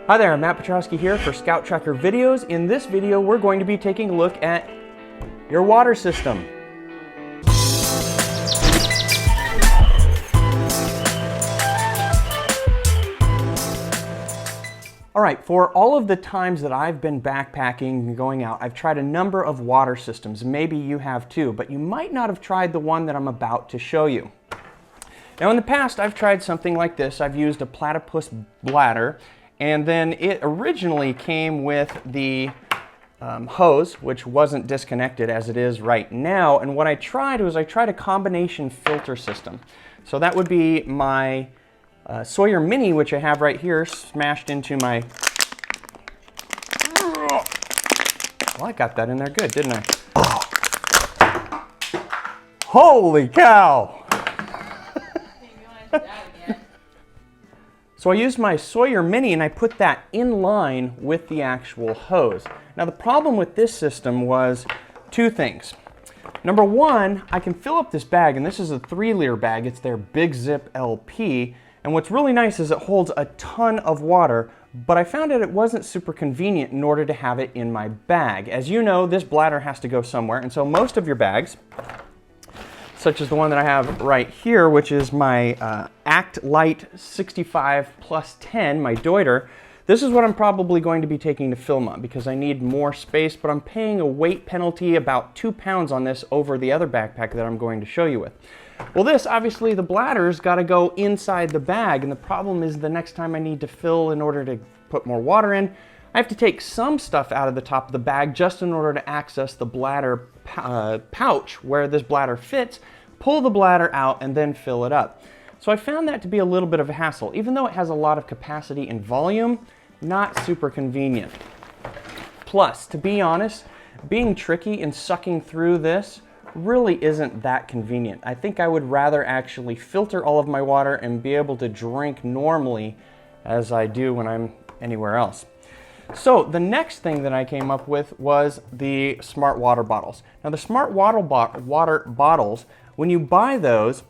Hi there, Matt Petrowski here for Scout Tracker Videos. In this video, we're going to be taking a look at your water system. All right, for all of the times that I've been backpacking and going out, I've tried a number of water systems. Maybe you have too, but you might not have tried the one that I'm about to show you. Now in the past, I've tried something like this. I've used a platypus bladder, and then it originally came with the hose, which wasn't disconnected as it is right now. And what I tried was I tried a combination filter system. So that would be my Sawyer Mini, which I have right here, smashed into my... Well, I got that in there good, didn't I? Holy cow! So I used my Sawyer Mini and I put that in line with the actual hose. Now the problem with this system was two things. Number one, I can fill up this bag, and this is a 3-liter bag. It's their Big Zip LP. And what's really nice is it holds a ton of water, but I found that it wasn't super convenient in order to have it in my bag. As you know, this bladder has to go somewhere, and so most of your bags, such as the one that I have right here, which is my Act Light 65 plus 10, my Deuter. This is what I'm probably going to be taking to Philmont because I need more space, but I'm paying a weight penalty about 2 pounds on this over the other backpack that I'm going to show you with. Well, this, obviously, the bladder's got to go inside the bag, and the problem is the next time I need to fill in order to put more water in, I have to take some stuff out of the top of the bag just in order to access the bladder pouch where this bladder fits, pull the bladder out, and then fill it up. So I found that to be a little bit of a hassle. Even though it has a lot of capacity and volume, not super convenient. Plus, to be honest, being tricky and sucking through this really isn't that convenient. I think I would rather actually filter all of my water and be able to drink normally as I do when I'm anywhere else. So the next thing that I came up with was the smart water bottles. Now the smart water bottles, when you buy those,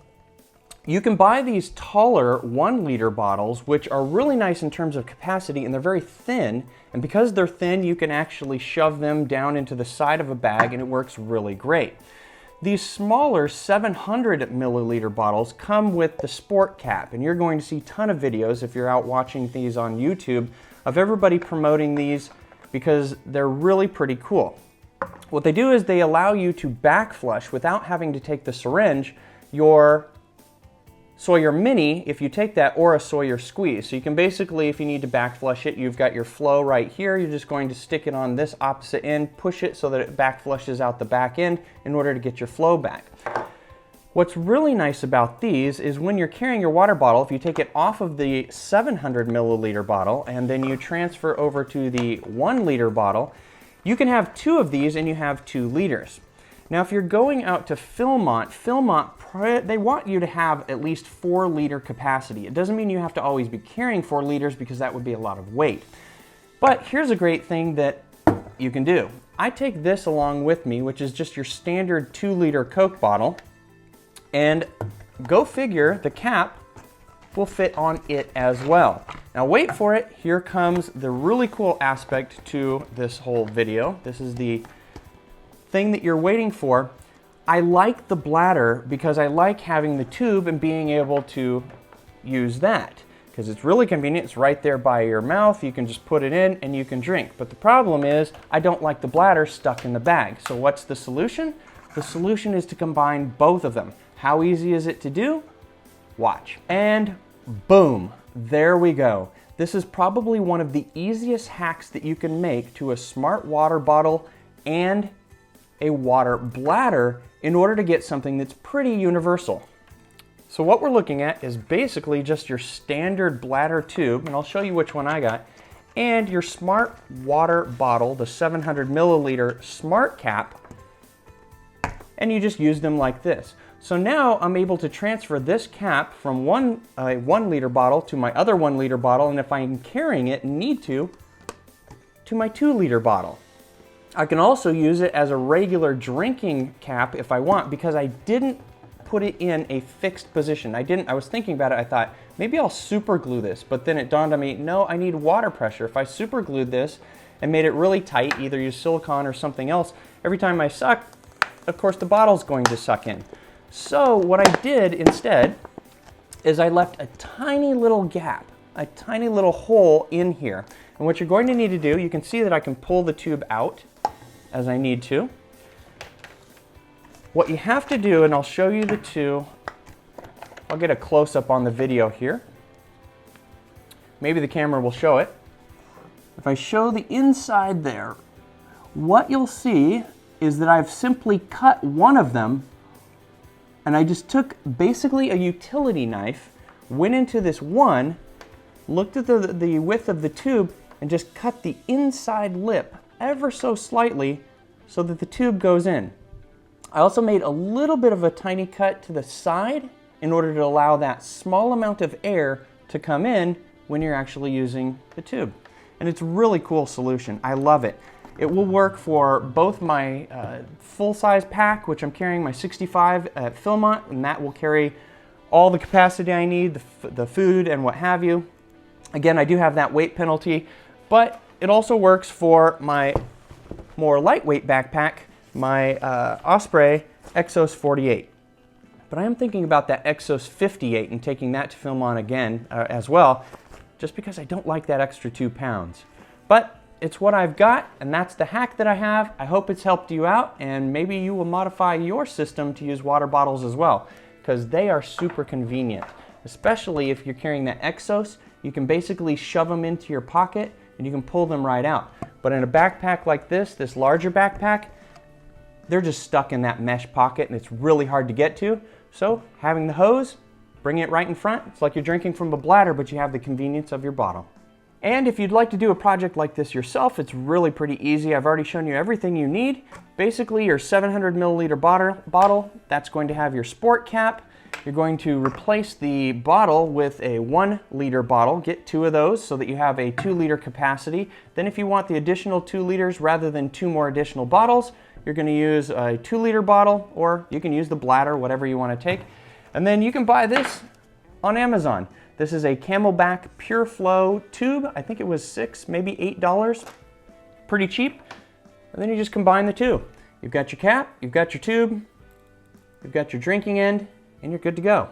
you can buy these taller 1-liter bottles, which are really nice in terms of capacity, and they're very thin. And because they're thin, you can actually shove them down into the side of a bag, and it works really great. These smaller 700 milliliter bottles come with the sport cap, and you're going to see a ton of videos if you're out watching these on YouTube of everybody promoting these because they're really pretty cool. What they do is they allow you to back flush without having to take the syringe your Sawyer Mini, if you take that, or a Sawyer Squeeze. So you can basically, if you need to back flush it, you've got your flow right here. You're just going to stick it on this opposite end, push it so that it back flushes out the back end in order to get your flow back. What's really nice about these is when you're carrying your water bottle, if you take it off of the 700 milliliter bottle and then you transfer over to the 1-liter bottle, you can have 2 of these and you have 2 liters. Now if you're going out to Philmont, they want you to have at least 4-liter capacity. It doesn't mean you have to always be carrying 4 liters because that would be a lot of weight. But here's a great thing that you can do. I take this along with me, which is just your standard 2-liter Coke bottle, and go figure, the cap will fit on it as well. Now wait for it, here comes the really cool aspect to this whole video. This is the thing that you're waiting for. I like the bladder because I like having the tube and being able to use that because it's really convenient. It's right there by your mouth. You can just put it in and you can drink. But the problem is I don't like the bladder stuck in the bag. So what's the solution? The solution is to combine both of them. How easy is it to do? Watch. And boom, there we go. This is probably one of the easiest hacks that you can make to a smart water bottle and a water bladder in order to get something that's pretty universal. So what we're looking at is basically just your standard bladder tube, and I'll show you which one I got, and your smart water bottle, the 700 milliliter smart cap, and you just use them like this. So now I'm able to transfer this cap from one 1-liter bottle to my other 1-liter bottle, and if I'm carrying it and need to my 2-liter bottle. I can also use it as a regular drinking cap if I want, because I didn't put it in a fixed position. I was thinking about it, I thought, maybe I'll super glue this, but then it dawned on me, no, I need water pressure. If I super glued this and made it really tight, either use silicone or something else, every time I suck, of course the bottle's going to suck in. So what I did instead is I left a tiny little gap, a tiny little hole in here. And what you're going to need to do, you can see that I can pull the tube out as I need to. What you have to do, and I'll show you the two, I'll get a close-up on the video here. Maybe the camera will show it. If I show the inside there, what you'll see is that I've simply cut one of them, and I just took basically a utility knife, went into this one, looked at the width of the tube, and just cut the inside lip ever so slightly so that the tube goes in. I also made a little bit of a tiny cut to the side in order to allow that small amount of air to come in when you're actually using the tube. And it's a really cool solution. I love it. It will work for both my full-size pack, which I'm carrying my 65 at Philmont, and that will carry all the capacity I need, the food and what have you. Again, I do have that weight penalty, but it also works for my more lightweight backpack, my Osprey Exos 48. But I am thinking about that Exos 58 and taking that to Philmont again as well, just because I don't like that extra 2 pounds. But it's what I've got, and that's the hack that I have. I hope it's helped you out, and maybe you will modify your system to use water bottles as well, because they are super convenient. Especially if you're carrying that Exos, you can basically shove them into your pocket and you can pull them right out. But in a backpack like this larger backpack, they're just stuck in that mesh pocket and it's really hard to get to. So having the hose, bringing it right in front, it's like you're drinking from a bladder, but you have the convenience of your bottle. And if you'd like to do a project like this yourself, it's really pretty easy. I've already shown you everything you need. Basically your 700 milliliter bottle, that's going to have your sport cap. You're going to replace the bottle with a 1 liter bottle. Get 2 of those so that you have a 2 liter capacity. Then if you want the additional 2 liters rather than 2 more additional bottles, you're going to use a 2 liter bottle, or you can use the Bladder, whatever you want to take. And then you can buy this on Amazon. This is a Camelback Pure Flow tube. I think it was $6, maybe $8. Pretty cheap. And then you just combine the two. You've got your cap, you've got your tube, you've got your drinking end, and you're good to go.